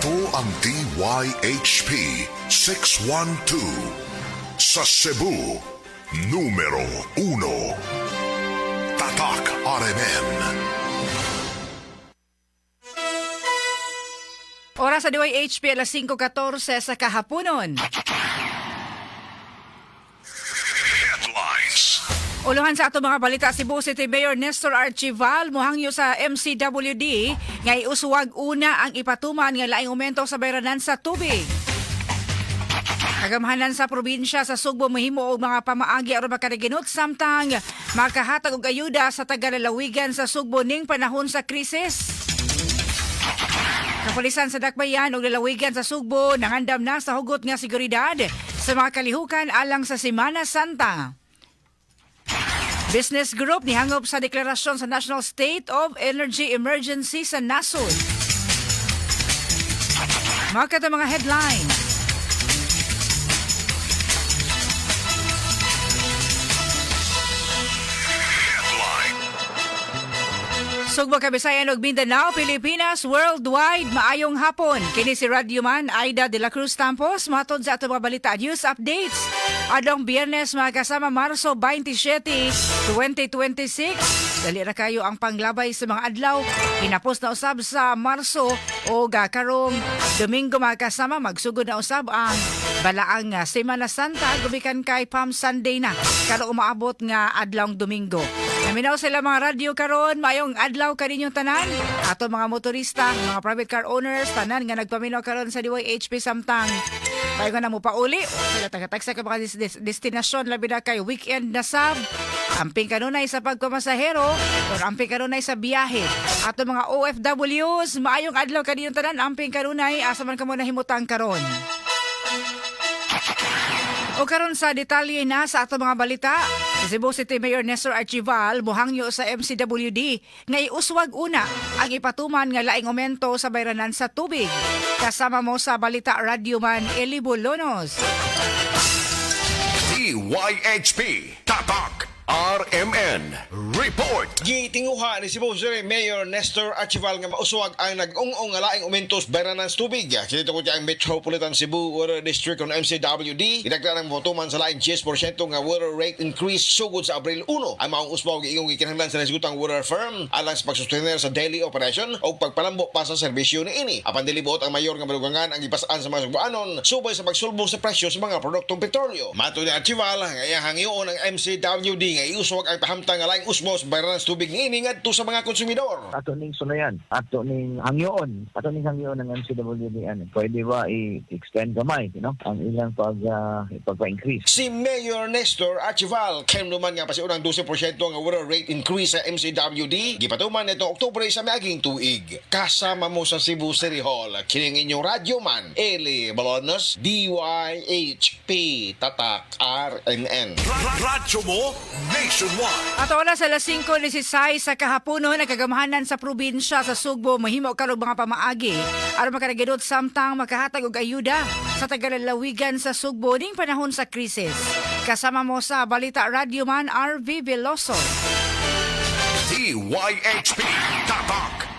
Ito ang DYHP 612 sa Cebu, numero 1. Tatak RMN. Oras sa DYHP alas 5:14 sa kahaponon. Headlines. Uluhan sa ato mga balita, Cebu City Mayor Nestor Archival muhangyo sa MCWD nga iuswag una ang ipatuman nga laing aumento sa bayranan sa tubig. Kagamhanan sa probinsya sa Sugbo mahimo og mga pamaagi aron makariginot samtang makahatag og ayuda sa taga-lalawigan sa Sugbo ning panahon sa krisis. Kapulisan sa Dakbayan ug lalawigan sa Sugbo nangandam na sa hugot nga seguridad sa mga kalihukan alang sa Semana Santa. Business Group nihangop sa deklarasyon sa National State of Energy Emergency sa nasod. Mga mga headlines. Sugbo, Kabisayan ug Mindanao, Pilipinas, worldwide, maayong hapon. Kini si Radyoman Aida de la Cruz Tampos, matod sa atong mga balita news updates. Adong Biyernes, mga kasama Marso 27, 2026. Dali na kayo ang panglabay sa mga adlaw. Hinapos na usab sa Marso o karong Domingo, mga kasama, magsugod na usab ang balaang Semana Santa, gumikan kay Palm Sunday na, karong umaabot nga adlawng Domingo. Naminaw sila mga radyo karon, mayong adlaw kaninyong tanan. Ato mga motorista, mga private car owners, tanan nga nagpaminaw karon sa DYHP samtang bayo nga na mo pauli. Sila taga-taxa ka mga destinasyon, labi na kay weekend na sab. Amping kanunay sa pagpamasahero o amping kanunay sa biyahe. Ato mga OFWs, maayong adlaw kaninyong tanan, amping kanunay, asa man ka mo nahimutang karon. O karon sa detalye na sa ato mga balita, Cebu City Mayor Nestor Archival muhangyo sa MCWD nga iuswag una ang ipatuman nga laing aumento sa bayranan sa tubig. Kasama mo sa balita Radyoman Eli Bolonos. DYHP Tatak RMN Report. Gitinguha ni Cebu City Mayor Nestor Archival nga mauswag ang nag-ung-ung nga laing aumentos bayranan sa tubig. Kinito ko ang Metropolitan Cebu Water District on MCWD. Idagdagan ang botuman sa laing 10% nga water rate increase sugod sa Abril 1. Ang maong usbaw giingong gikinahanglan sa nasgutang water firm alang sa pagsustener sa daily operation o pagpalambo pa sa serbisyo niini. Apan dilibot ang mayor nga malugangan ang ipasaan sa mga Cebuanon subay sa pagsulbong sa presyo sa mga produktong petrolyo. Mato ni Archival nga iyang hangyoon ang MCWD nga iuswag ang pahamtang nga laing usbos bayranan sa tubig niini ngadto sa mga konsumidor. Ato ning sulayan, ato ning hangyoon ng MCWD pwede ba i-extend gamay, ang ilang pagpa-increase. Si Mayor Nestor Archival naman nga pasiunang 12% nga water rate increase sa MCWD gipatuman nitong Oktubre sa miaging tuig. Kasama mo sa Cebu City Hall kining inyong radyoman Eli Bolonos, DYHP Tatak RMN. Radyo mo nationwide. At oras sa alas 5:16 sa kahaponon, nagkagamhanan sa probinsya sa Sugbo mahimo karong mga pamaagi aron makaraginot samtang makahatag og ayuda sa taga-lalawigan sa Sugbo ning panahon sa krisis. Kasama mo sa balita Radyoman RV Veloso. DYHP Tatak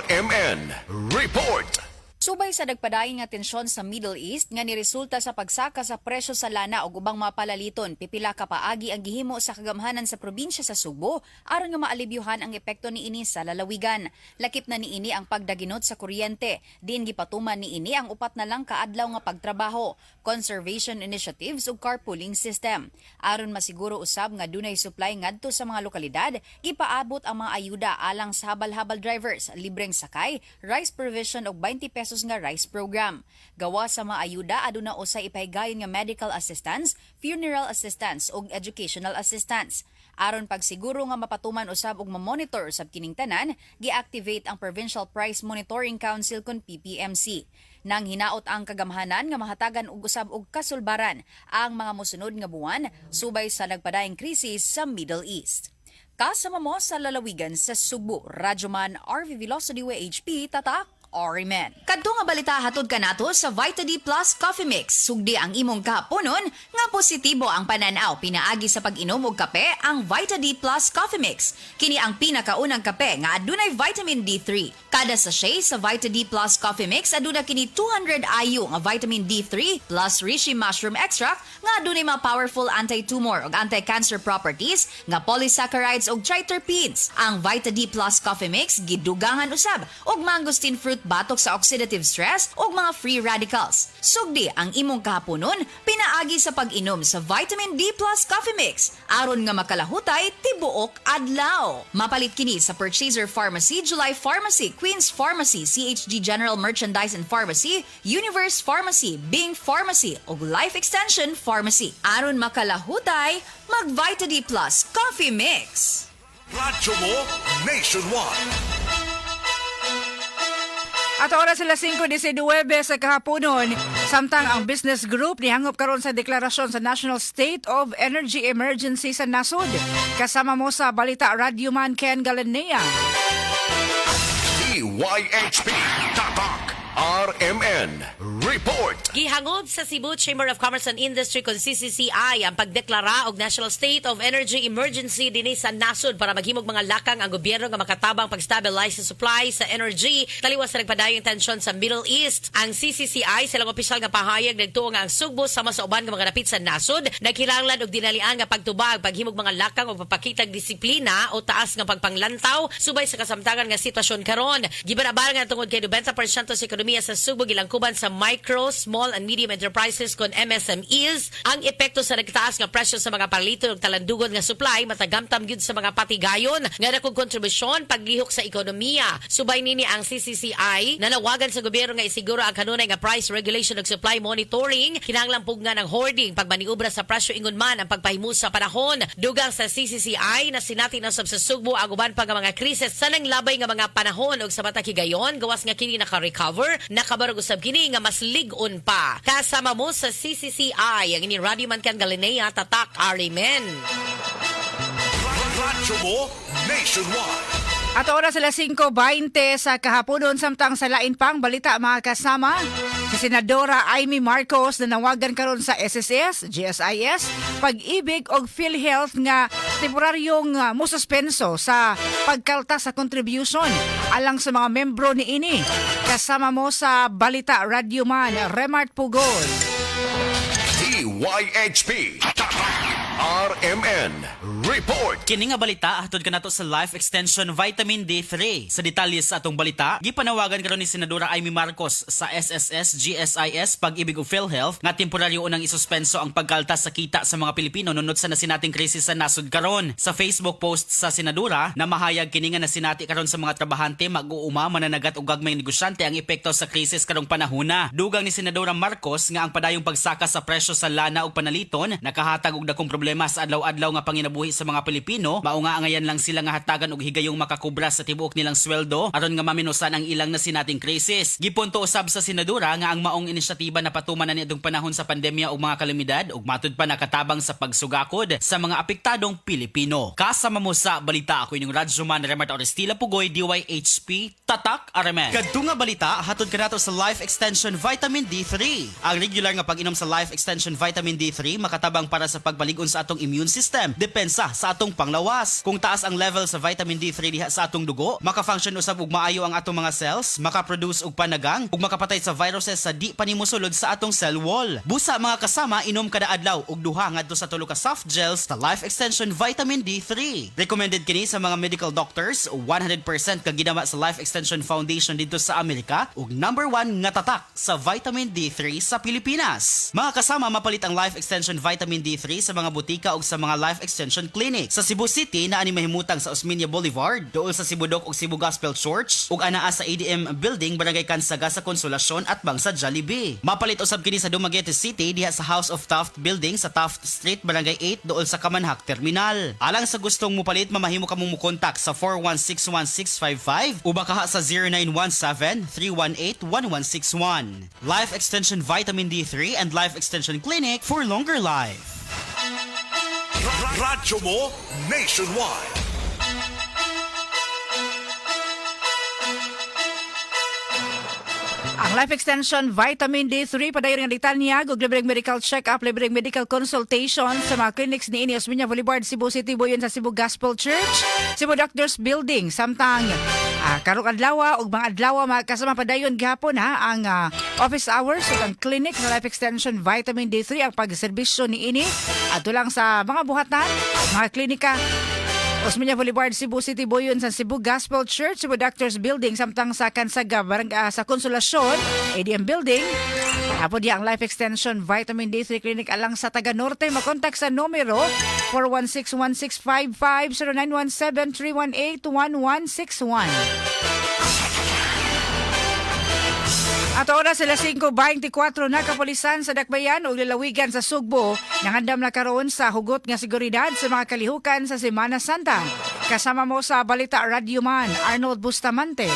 RMN Report. Subay sa nagpadayon nga tensyon sa Middle East nga niresulta sa pagsaka sa presyo sa lana o ubang mapalaliton, pipila ka paagi ang gihimo sa kagamhanan sa probinsya sa Sugbo aron nga maalibyuhan ang epekto niini sa lalawigan. Lakip na niini ang pagdaginot sa kuryente, diin gipatuman niini ang upat na lang kaadlaw nga pagtrabaho, conservation initiatives ug carpooling system. Aron masiguro usab nga dunay supply ngadto sa mga lokalidad, gipaabot ang mga ayuda alang sa habal-habal drivers, libreng sakay, rice provision og 20 pesos nga rice program. Gawa sa mga ayuda aduna usay ipahigayon nga medical assistance, funeral assistance ug educational assistance. Aron pagsiguro nga mapatuman usab ug ma-monitor usab kining tanan, gi-activate ang Provincial Price Monitoring Council kon PPMC. Nang hinaot ang kagamhanan nga mahatagan og usab og kasulbaran ang mga mosunod nga buwan subay sa nagpadayong krisis sa Middle East. Kasama mo sa lalawigan sa Sugbo, Radyoman RV Veloso DYHP Tatak Arimen. Kadto nga balita hatod kanato sa Vita D Plus Coffee Mix. Sugdi ang imong kahaponon nga positibo ang pananaw pinaagi sa pag-inom og kape ang Vita D Plus Coffee Mix. Kini ang pinakaunang kape nga adunay vitamin D3. Kada sachet sa Vita D Plus Coffee Mix aduna kini 200 IU nga vitamin D3 plus reishi mushroom extract nga adunay mga powerful anti-tumor ug anti-cancer properties nga polysaccharides ug triterpenes. Ang Vita D Plus Coffee Mix gidugangan usab og mangosteen fruit batok sa oxidative stress ug mga free radicals. Sugdi ang imong kahaponon pinaagi sa pag-inom sa Vitamin D Plus Coffee Mix aron nga makalahutay tibuok adlaw. Mapalit kini sa Purchaser Pharmacy, July Pharmacy, Queen's Pharmacy, CHG General Merchandise and Pharmacy, Universe Pharmacy, Bing Pharmacy ug Life Extension Pharmacy. Aron makalahutay, mag Vita D Plus Coffee Mix. Radyo mo nationwide. At oras sila 5:19 sa kahaponon, samtang ang business group nihangop karon sa deklarasyon sa National State of Energy Emergency sa nasod. Kasama mo sa balita Radio Man Ken Galanea. DYHP Tatak RMN Report. Gihangod sa Cebu Chamber of Commerce and Industry kon CCCI ang pagdeklara og National State of Energy Emergency dinhi sa nasod para maghimog mga lakang ang gobyerno nga makatabang pag-stabilize sa supply sa energy taliwas sa nagpadayong tensyon sa Middle East. Ang CCCI silang opisyal nga pahayag nagtuo nga ang sugbo sama sa uban nga mga dapit sa nasod nagkinahanglan og dinalian nga pagtubag paghimog mga lakang og papakitag disiplina o taas nga pagpanglantaw subay sa kasamtangan nga sitwasyon karon. Gibanabar nga tungod kay 90% sa ekonomiya sa Subo gilangkuban sa micro, small and medium enterprises kon MSMEs ang epekto sa nagtaas nga presyo sa mga palito ug talandugon nga supply matagamtam gyud sa mga patigayon nga dakong kontribusyon paglihok sa ekonomiya. Subay nini ang CCCI nanawagan sa gobyerno nga isiguro ang kanunay nga price regulation ug supply monitoring kinahanglan pugna ng hoarding pagmaniobra sa presyo ingon man ang pagpahimus sa panahon. Dugang sa CCCI na sinati na sa Sugbo ang uban pa nga mga krisis sa nanglabay nga mga panahon ug sa matag higayon gawas nga kini naka-recover nakabarog usab kini nga mas lig-on pa. Kasama mo sa CCCI ang ini Radio Man Ken Galanea Tatak Arimen. Radyo mo nationwide. At oras sila 5:20 sa kahaponon, samtang sa lain pang balita mga kasama, si Senadora Amy Marcos na nawagan karon sa SSS, GSIS, Pag-ibig og PhilHealth nga temporaryong mususpenso sa pagkalta sa contribution alang sa mga membro ni ini. Kasama mo sa balita Radio Man, Remart Pugol. DYHP Tatak RMN Report. Kini nga balita hatod kanato sa Life Extension Vitamin D3. Sa detalye sa atong balita, gipanawagan karon ni Senadora Amy Marcos sa SSS GSIS Pag-ibig ug PhilHealth nga temporaryo unang isuspenso ang pagkaltas sa kita sa mga Pilipino nunod sa nasinating krisis sa nasod karon. Sa Facebook post sa senadora na mahayag kini nga nasinati karon sa mga trabahante mag-uuma mananagat ug gagmayng negosyante ang epekto sa krisis karong panahona. Dugang ni Senadora Marcos nga ang padayong pagsaka sa presyo sa lana ug panaliton nakahatag og dakong problema sa adlaw-adlaw nga panginabuhi sa mga Pilipino. Mao nga angayan lang sila nga hatagan og higayong makakubra sa tibuok nilang sweldo aron nga maminusan ang ilang nasinating krisis. Gipunto usab sa senadora nga ang maong inisyatiba na patuman na niadtong panahon sa pandemya ug mga kalamidad ug matud pa nakatabang sa pagsugakod sa mga apektadong Pilipino. Kasama mo sa balita ako inyong Radyoman Remart Orestila Pugoy, DYHP Tatak Aramen. Kadto nga balita hatod kanato sa Life Extension Vitamin D3. Ang regular nga pag-inom sa Life Extension Vitamin D3 makatabang para sa pagbalig-on sa atong immune system, depensa sa atong panglawas. Kung taas ang level sa vitamin D3 diha sa atong dugo, maka-function usab ug maayo ang atong mga cells, maka-produce og panagang ug makapatay sa viruses sa di panimusulod sa atong cell wall. Busa mga kasama, inom kada adlaw og duha ngadto sa 3 ka soft gels sa Life Extension Vitamin D3. Recommended kini sa mga medical doctors, 100% ka ginawa sa Life Extension Foundation dito sa Amerika ug number 1 nga tatak sa vitamin D3 sa Pilipinas. Mga kasama, mapalit ang Life Extension Vitamin D3 sa mga butika ug sa mga Life Extension Clinic. Sa Cebu City na ani mahimutang sa Osmeña Boulevard, dool sa Cebu Doc ug Cebu Gospel Church ug anaa sa ADM Building, Barangay Kansaga sa Konsolasyon at Bangsa Jollibee. Mapalit usab kini sa Dumaguete City diha sa House of Taft Building sa Taft Street, Barangay 8 dool sa Kamanhak Terminal. Alang sa gustong mupalit, mamahimo ka mong mukontak sa 4161655 o baka sa 0917-318-1161. Life Extension Vitamin D3 and Life Extension Clinic for longer life. Radyo mo nationwide. Life Extension Vitamin D3 padayon nga litanyag ug libreng medical check-up, libreng medical consultation sa mga clinics ni Inios Minya Boulevard, Cebu City, Boyon sa Cebu Gospel Church, Cebu Doctors Building. Samtang karong adlaw ug mga adlaw makasama padayon gihapon ang office hours ug ang clinic sa Life Extension Vitamin D3 ang pagserbisyo ni ini adto lang sa mga buhatan, mga klinika Osmeña Boulevard, Cebu City, Boyon sa Cebu Gospel Church, Cebu Doctors Building, samtang sa Kansaga, sa Konsolasyon, ADM Building. Apo di ang Life Extension Vitamin D3 Clinic alang sa Taga Norte. Makontak sa numero 416-1655, 0917-318-1161. At oras sila 5:24 na kapulisan sa Dakbayan o lalawigan sa Sugbo nangandam na karon sa hugot nga seguridad sa mga kalihukan sa Semana Santa. Kasama mo sa Balita Radio Man, Arnold Bustamante.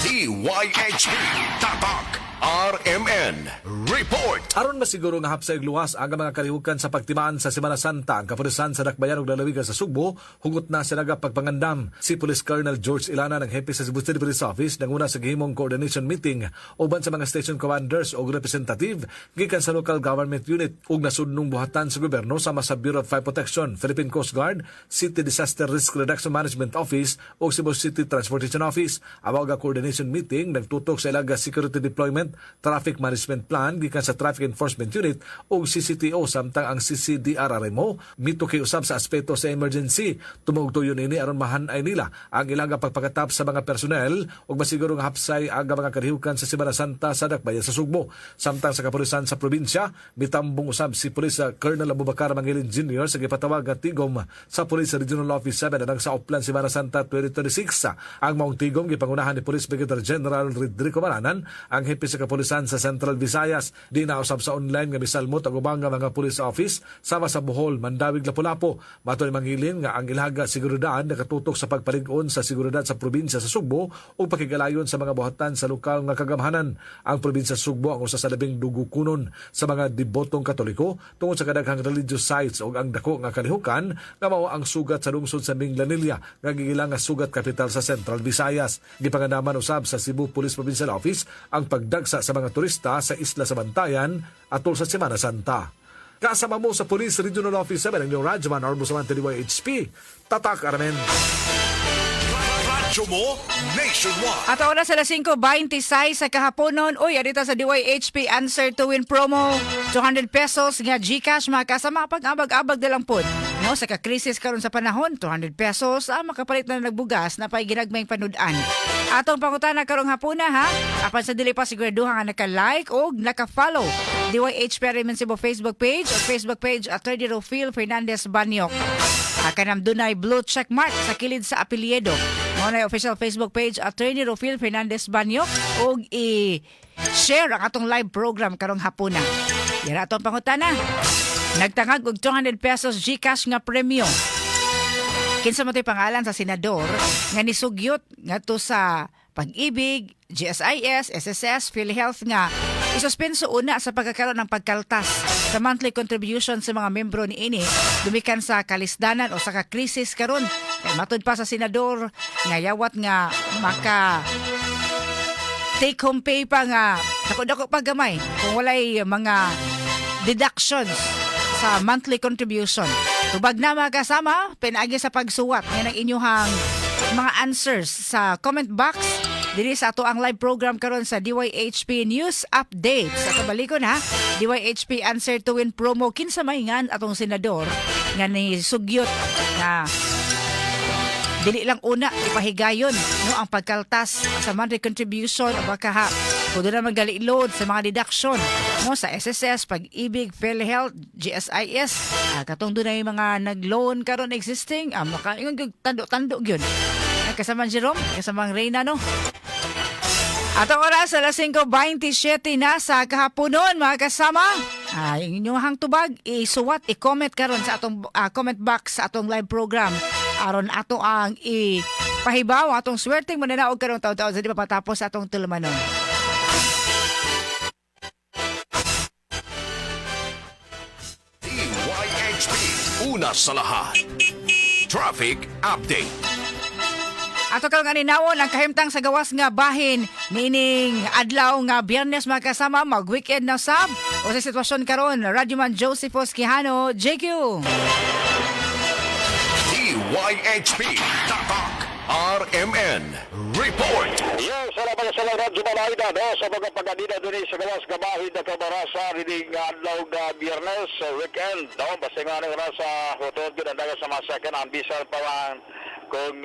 DYHP Tatak RMN Report. Aron masiguro nga hapsay luwas ang mga kalihukan sa pagtimaan sa Semana Santa, ang kapulisan sa Dakbayan ug lalawigan sa Sugbo hugot na sila pagpangandam. Si Police Colonel George Ilana ng hepe sa Cebu City Police Office nanguna sa gihimong coordination meeting uban sa mga station commanders o representative gikan sa local government unit ug nasudnong buhatan sa gobyerno sama sa Bureau of Fire Protection, Philippine Coast Guard, City Disaster Risk Reduction Management Office ug Cebu City Transportation Office. Awag coordination meeting nagtutok sa ilaga security deployment, traffic management plan gikan sa Traffic Enforcement Unit o CCTO samtang ang CCDRRMO mituki usab sa aspeto sa emergency. Tumugtuyon ini aron mahanay nila ang ilaga pagpakatap sa mga personnel ug masiguro nga hapsay aga mga kalihukan sa Semana Santa sa Dakbayan sa Sugbo. Samtang sa kapulisan sa probinsya mitambong usab si Police Colonel Abubakar Mangilin Jr. sa gipatawag nga tigom sa Police Regional Office 7 anang sa Oplan Semana Santa 2026. Ang maong tigom gipangunahan ni Police Brigadier General Rodrigo Maranan, ang hepe sa kapulisan sa Central Visayas. Di nausab sa online nga misalmot ang ubang nga mga police office sama sa Bohol, Mandawig, Lapu-Lapu. Matoy Mangilin nga ang ilaga seguridad nakatutok sa pagpalig-on sa seguridad sa probinsya sa Sugbo o pakigalayon sa mga buhatan sa lokal nga kagamhanan. Ang probinsya sa Sugbo ang usa sa labing dugukunon sa mga debotong Katoliko tungod sa kadaghang religious sites ug ang dako nga kalihukan nga mao ang sugat sa lungsod sa Minglanilla nga gigilang nga sugat kapital sa Central Visayas. Gipangandaman usab sa Cebu Police Provincial Office ang pagdagsa sa mga turista sa Isla sa Bantayan atol sa Semana Santa. Kasama mo sa Police Regional Office 7 ang iyong Radyoman Arnold Bustamante DYHP Tatak RMN. Radyo mo nationwide. At oras sa 5:26 sa kahaponon. Uy, adita sa DYHP Answer to Win promo. 200 pesos nga GCash makasama pag-abag-abag na lang po. No, sa kakrisis karon sa panahon, 200 pesos makapalit na nagbugas na pa'y ginagmayng panudan. Atong pangutana karong hapuna ha. Apan sa dili pa siguraduha nga naka-like o naka-follow DYHP RMN Cebu Facebook page o Facebook page at Attorney Rofil Fernandez Banyok. Kanam dunay blue check mark sa kilid sa apelyido. Mao na official Facebook page Attorney Rofil Fernandez Banyok ug i-share ang atong live program karong hapuna. Yan atong pangutana. Nagtangag og 200 pesos GCash nga premyo. Kinsa mo tay pangalan sa senador nga nisugyot ngadto sa Pag-ibig, GSIS, SSS, PhilHealth nga isuspenso una sa pagkakaroon ng pagkaltas sa monthly contribution sa mga membro ni ini dumikan sa kalisdanan o sa kakrisis karon. Kay matud pa sa senador nga yawat nga maka take home pay pa nga dako-dako pa gamay kung walay mga deductions sa monthly contribution. Tubag na mga kasama, pinaagi sa pagsuwat ng inyuhang mga answers sa comment box diri sa ato ang live program karon sa DYHP News Updates. Sa kabalikon ha, DYHP Answer to Win promo kinsa mahingan atong senador nga ni sugyot na dili lang una ipahigayon no ang pagkaltas sa monthly contribution o baka ha kudo na magali-load sa mga deduction no sa SSS, Pag-ibig, PhilHealth, GSIS. Katong doon ay mga nag-loan karon existing makaingon tando-tando gyud. Kasama Jerome, kasama Reyna no. Atong oras sa 5:27 na sa kahaponon mga kasama. Yung inyong tubag isuwat, i-comment karon sa atong comment box sa atong live program aron ato ang ipahibaw atong swerteng mananaog karong taon-taon sa di pa matapos atong tulumanon. DYHP una sa lahat. Traffic Update. Ato karong aninawon ang kahimtang sa gawas nga bahin nining adlaw nga Biyernes magkasama mag-weekend na sab. O sa sitwasyon karon, Radyoman Josephus Quijano, JQ. DYHP Tatak RMN Report. Yes, salamat sa Radyo Malayda, no? Sa mga pag-anina doon sa gawas gabahin na kamarasa rining adlaw na Biyernes, weekend, no? Basta nga nang rasa hotod yun ang dagat sa masakan ang bisal pa lang kung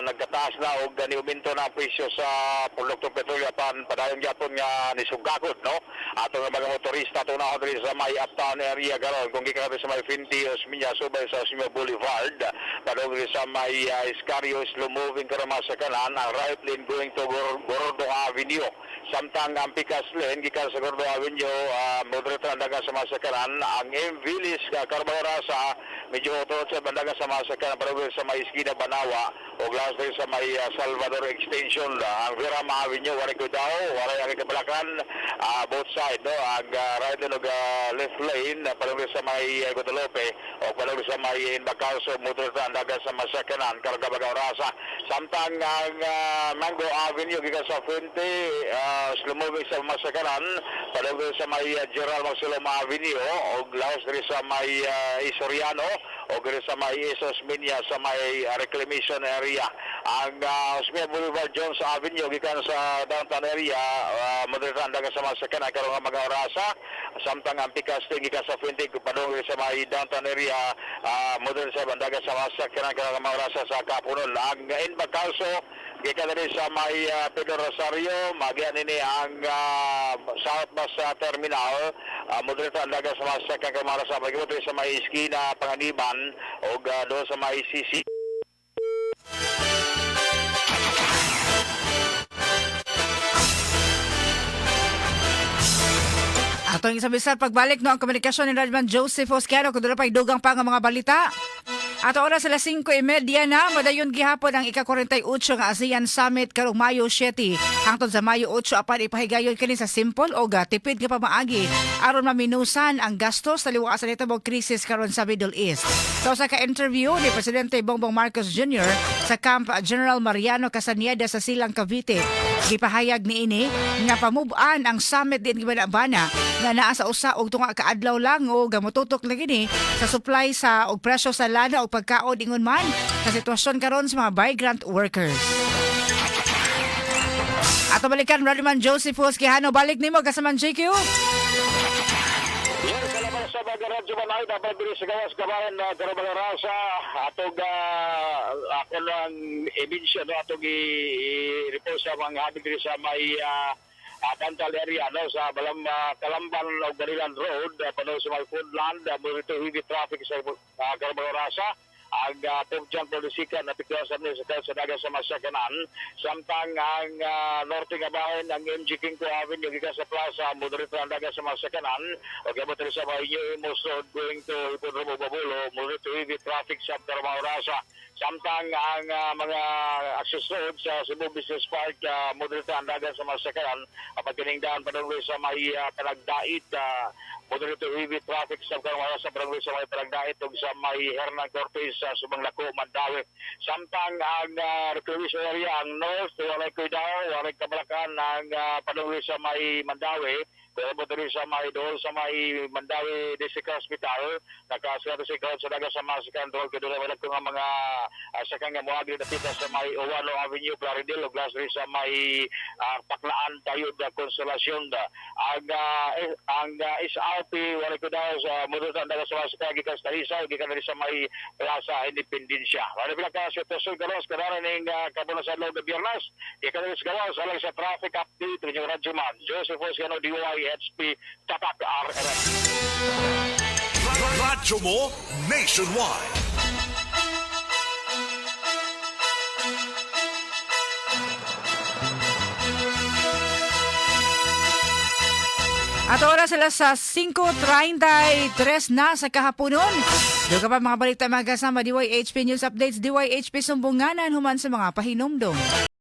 nagkataas na o niuminto na ang presyo sa produktong petrolyo pan padayon yapon nga nisugakot, no? Ato nga mga motorista ito na rin sa may uptown area garon kung gika sa may Finti Osminya subay sa Osminya Boulevard padong rin sa may Iscario slow moving karama sa kanan ang right lane going to Gordo Avenue samtang ang pikas lane gikan sa Gordo Avenue moderate na daga sa masakaran ang Mvilis Carbarasa medyo otro sa bandaga sa masakaran padong sa may Esquina Banawa o glass rin sa may Salvador Extension ang Virama Avenue wala ko daw wala ang kabalakan both side, no? Ang right lane o left lane padong rin sa may Guadalupe o padong rin sa may Bacalso moderate na daga sa masakaran karagabagaw rasa samtang ang Mango Avenue gikan sa Fuente slow moving sa masakaran padong rin sa may Gerald Marceloma Avenue o glass rin sa may Isoriano o rin sa may Isos Minya sa may reclamation area ang Osmia Boulevard Jones Avenue gikan sa downtown area moderate na daga sa masakaran karon nga mga orasa samtang ang pikas gikan sa Fuente padong rin sa may downtown area moderate sa bandaga sa masakaran karon nga mga orasa sa Kapunon ang Bacalso gikan rin sa may Pedro Rosario magian ini ang South Bus Terminal moderate ang daga sa masakaran karon mga orasa magibuto sa may Esquina Panganiban o doon sa may CC. Atong isabisar pagbalik no ang komunikasyon ni Radyoman Joseph Osquiano kung doon pa idugang pa nga mga balita. Ato oras sila 5:30 na, madayon gihapon ang ika-48 nga ASEAN Summit karong Mayo 7 hangtod sa Mayo 8 apan ipahigayon kini sa simple o tipid nga pamaagi aron maminusan ang gastos sa liwaasan nito mong krisis karon sa Middle East. Sa usa ka interview ni Presidente Bongbong Marcos Jr. sa Camp General Mariano Castañeda sa Silang Cavite, gipahayag niini nga pamuban ang summit din gibanabana nga naa sa usa og tunga ka adlaw lang o gamututok na gini sa supply sa og presyo sa lana o pagkaon ingon man sa sitwasyon karon sa mga migrant workers. Ato balikan Radyoman Josephus Quijano, balik nimo kasaman JQ. Yan, salamat sa mga radyo manay dapat diri sa gawas kabayan na karabang rasa atog ako lang i-mention atog i-report sa mga habig diri sa may Dantal area no sa Kalamban o Barilan Road pano sa may Foodland murito heavy traffic sa karabang rasa ang Pugjan Polisikan na pikwasan niya sa dagat sa masakanan samtang ang norte nga bahin ang MG King Avenue gikan sa plaza moderate ang dagat sa masakanan o gabot sa Mayo Mosod going to Hipodromo Babulo moderate heavy traffic sa Tarmaurasa samtang ang mga access road sa Cebu Business Park moderate ang dagat sa masakanan kapag kiningdaan padung sa may Panagdait moderate heavy traffic sa Tarmaurasa padung sa may Panagdait ug sa may Hernan Cortez sa Subanglako, Mandawi. Samtang ang recreation area, ang north, walay Cuidao, walay Kabalakan, ang padungli sa may Mandawi, pero rin sa may doon sa may Mandawi District Hospital, nakaswerte si Crowd sa daga sa Masikan Road, kaya doon ko nga mga sakang nga muagli na pita sa may Owano Avenue, Plaridel, o glass rin sa may Paklaan, tayo na Konsolasyon. Ang SRP, walay Cuidao, sa Mudutan, daga sa Masikan, gikas Tarisaw, gikan rin sa may Plaza Independencia. Wala bilang ka sitwasyon gawas kanaran ning kabulan sa adlaw na Biyernes. Ikalis gawas alang sa traffic update ng Radyoman Joseph Osquiano DYHP Tatak RMN. Radyo mo nationwide. At oras sila sa 5:33 na sa kahaponon. Doon ka pa mga balita magkasama DYHP News Updates, DYHP Sumbunganan human sa mga pahinomdom.